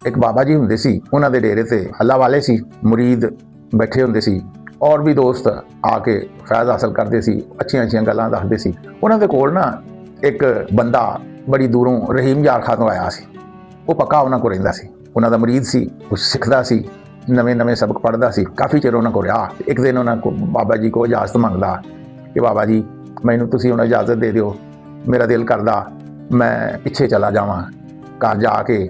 एक बाबा जी हुंदे सी, उन्हां दे डेरे ते अल्लाह वाले सी, मुरीद बैठे हुंदे सी और भी दोस्त आके फैज़ हासिल करते सी, अच्छियां अच्छियां गल्लां दसदे सी। उन्हां दे कोल ना एक बंदा बड़ी दूरों रहीम यार खां तो आया सी, वो पक्का उन्हां कोल रहिंदा सी, उन्हां दा मुरीद सी, कुछ सिखदा सी, नवे नवे सबक पढ़दा सी, काफ़ी चिर उन्हां कोल रहा। एक दिन उन्हां को बाबा जी को इजाजत मंगदा कि बाबा जी मैनूं तुसीं हुण इजाजत दे दिओ, मेरा दिल करदा मैं पिछे चला जावां घर जाके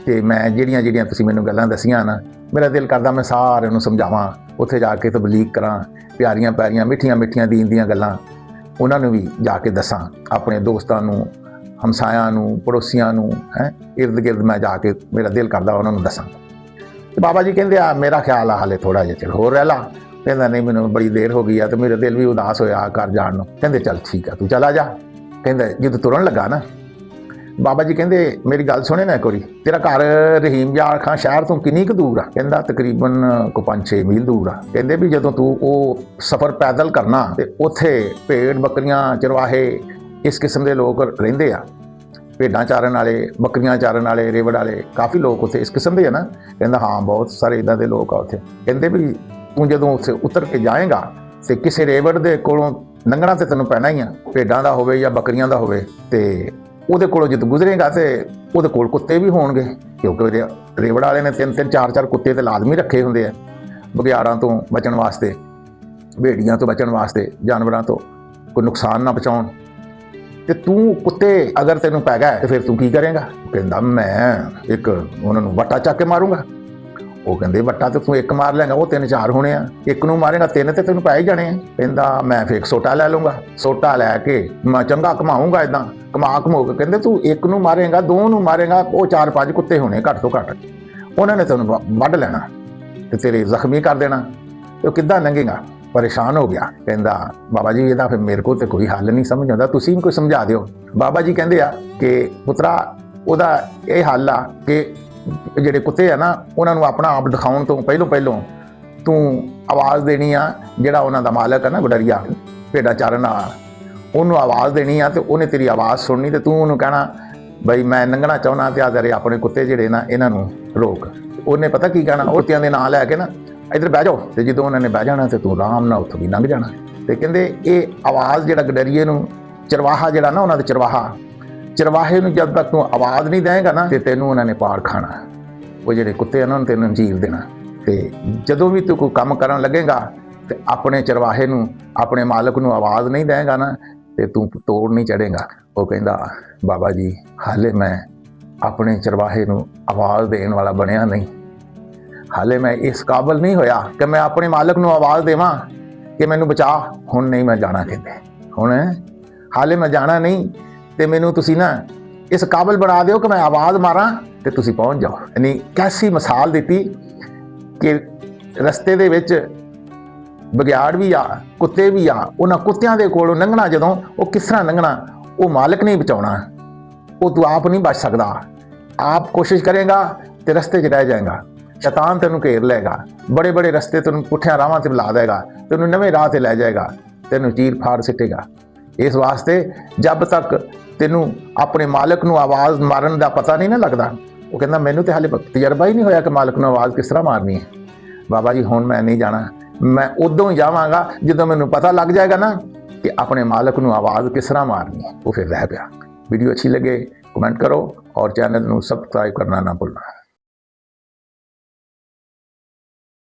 ते मैं ਜਿਹੜੀਆਂ ਜਿਹੜੀਆਂ ਤੁਸੀਂ ਮੈਨੂੰ ਗੱਲਾਂ ਦਸੀਆਂ ना, मेरा दिल करदा मैं सारिਆਂ ਨੂੰ ਸਮਝਾਵਾਂ, ਉੱਥੇ ਜਾ ਕੇ ਤਬਲੀਗ ਕਰਾਂ, ਪਿਆਰੀਆਂ ਪਿਆਰੀਆਂ ਮਿੱਠੀਆਂ ਮਿੱਠੀਆਂ ਦੀਨ ਦੀਆਂ ਗੱਲਾਂ ਉਹਨਾਂ ਨੂੰ ਵੀ ਜਾ ਕੇ ਦੱਸਾਂ, ਆਪਣੇ ਦੋਸਤਾਂ ਨੂੰ, ਹਮਸਾਇਆਂ ਨੂੰ, ਪੜੋਸੀਆਂ ਨੂੰ, ਇਰਦ ਗਿਰਦ ਮੈਂ ਜਾ ਕੇ ਮੇਰਾ ਦਿਲ ਕਰਦਾ ਉਹਨਾਂ ਨੂੰ ਦੱਸਾਂ। ਤੇ ਬਾਬਾ ਜੀ ਕਹਿੰਦੇ ਆ ਮੇਰਾ ਖਿਆਲ ਆ ਹਾਲੇ ਥੋੜਾ ਜਿਹਾ ਚਿਰ ਹੋਰ ਰਹਿ ਲਾ। ਕਹਿੰਦਾ ਨਹੀਂ ਮੈਨੂੰ ਬੜੀ ਦੇਰ ਹੋ ਗਈ ਆ ਤੇ ਮੇਰਾ ਦਿਲ ਵੀ ਉਦਾਸ ਹੋਇਆ ਘਰ ਜਾਣ ਨੂੰ। ਕਹਿੰਦੇ ਚੱਲ ਠੀਕ ਆ ਤੂੰ ਚਲਾ ਜਾ। ਕਹਿੰਦਾ ਜਦੋਂ ਤੁਰਨ ਲੱਗਾ ਨਾ बाबा जी कहते मेरी गल सुने ना एक बारी, तेरा घर रहीम यार खां शहर तो किन्नी क दूर आ? कहता तकरीबन को 5-6 मील दूर आ। कहते भी जदों तू वो सफ़र पैदल करना तो उत्थे भेड़ बकरियां चरवाहे इस किस्म के लोग रहिंदे आ, भेडां चारन वाले, बकरियां चारन वाले, रेवड़ वाले, काफ़ी लोग उत्थे इस किस्म के है ना। कहता हाँ बहुत सारे इदां दे लोग आ उत्थे। कहते भी तू जदों उत्थे उतर के जाएगा तो किसी रेवड़ दे कोलों लंघना तो तैनूं पैना ही आ, भेडां दा होवे या बकरियां दा होवे, ते ਉਹਦੇ ਕੋਲੋਂ ਜਦੋਂ ਗੁਜ਼ਰੇਗਾ ਤੇ ਉਹਦੇ ਕੋਲ ਕੁੱਤੇ ਵੀ ਹੋਣਗੇ, ਕਿਉਂਕਿ ਰੇਵੜ ਵਾਲੇ ਨੇ 3-3 4-4 ਕੁੱਤੇ ਤੇ ਲਾਜ਼ਮੀ ਰੱਖੇ ਹੁੰਦੇ ਆ ਬਘਿਆੜਾਂ ਤੋਂ ਬਚਣ ਵਾਸਤੇ, ਭੇੜੀਆਂ ਤੋਂ ਬਚਣ ਵਾਸਤੇ, ਜਾਨਵਰਾਂ ਤੋਂ ਕੋਈ ਨੁਕਸਾਨ ਨਾ ਪਹੁੰਚਾਉਣ। ਤੇ ਤੂੰ ਕੁੱਤੇ ਅਗਰ ਤੈਨੂੰ ਪੈ ਗਿਆ ਤੇ ਫਿਰ ਤੂੰ ਕੀ ਕਰੇਗਾ? ਕਹਿੰਦਾ ਮੈਂ ਇੱਕ ਉਹਨਾਂ ਨੂੰ ਵੱਟਾ ਚੱਕ ਕੇ ਮਾਰੂੰਗਾ। ਉਹ ਕਹਿੰਦੇ ਵੱਟਾ ਤੇ ਤੂੰ ਇੱਕ ਮਾਰ ਲੈਂਗਾ, ਉਹ 3-4 ਹੋਣੇ ਆ, ਇੱਕ ਨੂੰ ਮਾਰੇਗਾ 3 ਤੇ ਤੈਨੂੰ ਪੈ ਹੀ ਜਾਣੇ ਆ। ਕਹਿੰਦਾ ਮੈਂ ਫਿਰ ਇੱਕ ਸੋਟਾ ਲੈ ਲੂੰਗਾ, ਸੋਟਾ ਲੈ ਕੇ ਮੈਂ ਚੰਗਾ ਘਮਾਊਂਗਾ, ਇਦਾਂ ਘਮਾ ਕੇ। ਕਹਿੰਦੇ ਤੂੰ ਇੱਕ ਨੂੰ ਮਾਰੇਗਾ, 2 ਨੂੰ ਮਾਰੇਗਾ, ਉਹ 4-5 ਕੁੱਤੇ ਹੋਣੇ ਘੱਟ ਤੋਂ ਘੱਟ, ਉਹਨਾਂ ਨੇ ਤੈਨੂੰ ਵੱਢ ਲੈਣਾ ਤੇ ਤੇਰੇ ਜ਼ਖਮੀ ਕਰ ਦੇਣਾ। ਤੇ ਉਹ ਕਿੱਦਾਂ ਲੰਘੇਗਾ? ਪਰੇਸ਼ਾਨ ਹੋ ਗਿਆ। ਕਹਿੰਦਾ ਬਾਬਾ ਜੀ ਇਹਦਾ ਫਿਰ ਮੇਰੇ ਕੋਲ ਤੇ ਕੋਈ ਹੱਲ ਨਹੀਂ ਸਮਝ ਆਉਂਦਾ, ਤੁਸੀਂ ਕੋਈ ਸਮਝਾ ਦਿਓ। ਬਾਬਾ ਜੀ ਕਹਿੰਦੇ ਆ ਕਿ ਪੁੱਤਰਾ ਉਹਦਾ ਇਹ ਹੱਲ ਆ ਕਿ ਜਿਹੜੇ ਕੁੱਤੇ ਆ ਨਾ ਉਹਨਾਂ ਨੂੰ ਆਪਣਾ ਆਪ ਦਿਖਾਉਣ ਤੋਂ ਪਹਿਲੋਂ ਤੂੰ ਆਵਾਜ਼ ਦੇਣੀ ਆ, ਜਿਹੜਾ ਉਹਨਾਂ ਦਾ ਮਾਲਕ ਆ ਨਾ ਗਡਰੀਆ ਭੇਡਾਂ ਚਾਰਨ ਵਾਲਾ, ਉਹਨੂੰ ਆਵਾਜ਼ ਦੇਣੀ ਆ ਤੇ ਉਹਨੇ ਤੇਰੀ ਆਵਾਜ਼ ਸੁਣਨੀ ਤੇ ਤੂੰ ਉਹਨੂੰ ਕਹਿਣਾ ਬਈ ਮੈਂ ਲੰਘਣਾ ਚਾਹੁੰਦਾ ਤੇ ਆ ਜਰੇ ਆਪਣੇ ਕੁੱਤੇ ਜਿਹੜੇ ਨਾ ਇਹਨਾਂ ਨੂੰ ਰੋਕ। ਉਹਨੇ ਪਤਾ ਕੀ ਕਹਿਣਾ? ਉਹ ਕੁੱਤਿਆਂ ਦੇ ਨਾਂ ਲੈ ਕੇ ਨਾ ਇੱਧਰ ਬਹਿ ਜਾਓ, ਤੇ ਜਦੋਂ ਉਹਨਾਂ ਨੇ ਬਹਿ ਜਾਣਾ ਤੇ ਤੂੰ ਆਰਾਮ ਨਾਲ ਉੱਥੋਂ ਵੀ ਲੰਘ ਜਾਣਾ। ਤੇ ਕਹਿੰਦੇ ਇਹ ਆਵਾਜ਼ ਜਿਹੜਾ ਗਡਰੀਏ ਨੂੰ, ਚਰਵਾਹਾ ਜਿਹੜਾ ਨਾ ਉਹਨਾਂ ਦਾ ਚਰਵਾਹੇ ਨੂੰ ਜਦ ਤੱਕ ਤੂੰ ਆਵਾਜ਼ ਨਹੀਂ ਦੇਵੇਂਗਾ ਨਾ ਤੇ ਤੈਨੂੰ ਉਹਨਾਂ ਨੇ ਪਾੜ ਖਾਣਾ, ਉਹ ਜਿਹੜੇ ਕੁੱਤੇ ਉਹਨਾਂ ਨੂੰ ਤੈਨੂੰ ਚੀਰ ਦੇਣਾ। ਤੇ ਜਦੋਂ ਵੀ ਤੂੰ ਕੋਈ ਕੰਮ ਕਰਨ ਲੱਗੇਗਾ ਤੇ ਆਪਣੇ ਚਰਵਾਹੇ ਨੂੰ, ਆਪਣੇ ਮਾਲਕ ਨੂੰ ਆਵਾਜ਼ ਨਹੀਂ ਦੇਵੇਂਗਾ ਨਾ ਤੇ ਤੂੰ ਤੋੜ ਨਹੀਂ ਚੜੇਗਾ। ਉਹ ਕਹਿੰਦਾ ਬਾਬਾ ਜੀ ਹਾਲੇ ਮੈਂ ਆਪਣੇ ਚਰਵਾਹੇ ਨੂੰ ਆਵਾਜ਼ ਦੇਣ ਵਾਲਾ ਬਣਿਆ ਨਹੀਂ, ਹਾਲੇ ਮੈਂ ਇਸ ਕਾਬਲ ਨਹੀਂ ਹੋਇਆ ਕਿ ਮੈਂ ਆਪਣੇ ਮਾਲਕ ਨੂੰ ਆਵਾਜ਼ ਦੇਵਾਂ ਕਿ ਮੈਨੂੰ ਬਚਾ। ਹੁਣ ਨਹੀਂ ਮੈਂ ਜਾਣਾ, ਕਹਿੰਦੇ ਹੁਣ ਹਾਲੇ ਮੈਂ ਜਾਣਾ ਨਹੀਂ ਤੇ ਮੈਨੂੰ ਤੁਸੀਂ ਨਾ ਇਸ ਕਾਬਲ ਬਣਾ ਦਿਓ ਕਿ ਮੈਂ ਆਵਾਜ਼ ਮਾਰਾਂ ਤੇ ਤੁਸੀਂ ਪਹੁੰਚ ਜਾਓ। ਯਾਨੀ ਕੈਸੀ ਮਿਸਾਲ ਦਿੱਤੀ ਕਿ ਰਸਤੇ ਦੇ ਵਿੱਚ ਬਘਿਆੜ ਵੀ ਆ, ਕੁੱਤੇ ਵੀ ਆ, ਉਹਨਾਂ ਕੁੱਤਿਆਂ ਦੇ ਕੋਲੋਂ ਲੰਘਣਾ ਜਦੋਂ, ਉਹ ਕਿਸ ਤਰ੍ਹਾਂ ਲੰਘਣਾ? ਉਹ ਮਾਲਕ ਨਹੀਂ ਬਚਾਉਣਾ, ਉਹ ਤੂੰ ਆਪ ਨਹੀਂ ਬਚ ਸਕਦਾ। ਆਪ ਕੋਸ਼ਿਸ਼ ਕਰੇਗਾ ਤੇ ਰਸਤੇ 'ਚ ਰਹਿ ਜਾਏਗਾ, ਸ਼ੈਤਾਨ ਤੈਨੂੰ ਘੇਰ ਲਏਗਾ, ਬੜੇ ਬੜੇ ਰਸਤੇ ਤੈਨੂੰ ਪੁੱਠਿਆਂ ਰਾਹਾਂ 'ਤੇ ਬੁਲਾ ਦੇਗਾ, ਤੈਨੂੰ ਨਵੇਂ ਰਾਹ 'ਤੇ ਲੈ ਜਾਏਗਾ, ਤੈਨੂੰ ਚੀਰ ਫਾੜ ਸਿੱਟੇਗਾ। ਇਸ ਵਾਸਤੇ ਜਦ ਤੱਕ ਤੈਨੂੰ ਆਪਣੇ ਮਾਲਕ ਨੂੰ ਆਵਾਜ਼ ਮਾਰਨ ਦਾ ਪਤਾ ਨਹੀਂ ਨਾ ਲੱਗਦਾ, ਉਹ ਕਹਿੰਦਾ ਮੈਨੂੰ ਤੇ ਹਾਲੇ ਤਜਰਬਾ ਹੀ ਨਹੀਂ ਹੋਇਆ ਕਿ ਮਾਲਕ ਨੂੰ ਆਵਾਜ਼ ਕਿਸ ਤਰ੍ਹਾਂ ਮਾਰਨੀ ਹੈ। ਬਾਬਾ ਜੀ ਹੁਣ ਮੈਂ ਨਹੀਂ ਜਾਣਾ, ਮੈਂ ਉਦੋਂ ਹੀ ਜਾਵਾਂਗਾ ਜਦੋਂ ਮੈਨੂੰ ਪਤਾ ਲੱਗ ਜਾਏਗਾ ਨਾ ਕਿ ਆਪਣੇ ਮਾਲਕ ਨੂੰ ਆਵਾਜ਼ ਕਿਸ ਤਰ੍ਹਾਂ ਮਾਰਨੀ ਹੈ। ਉਹ ਫਿਰ ਰਹਿ ਪਿਆ। ਵੀਡੀਓ ਅੱਛੀ ਲੱਗੇ ਕਮੈਂਟ ਕਰੋ ਔਰ ਚੈਨਲ ਨੂੰ ਸਬਸਕ੍ਰਾइब करना ना भूलना।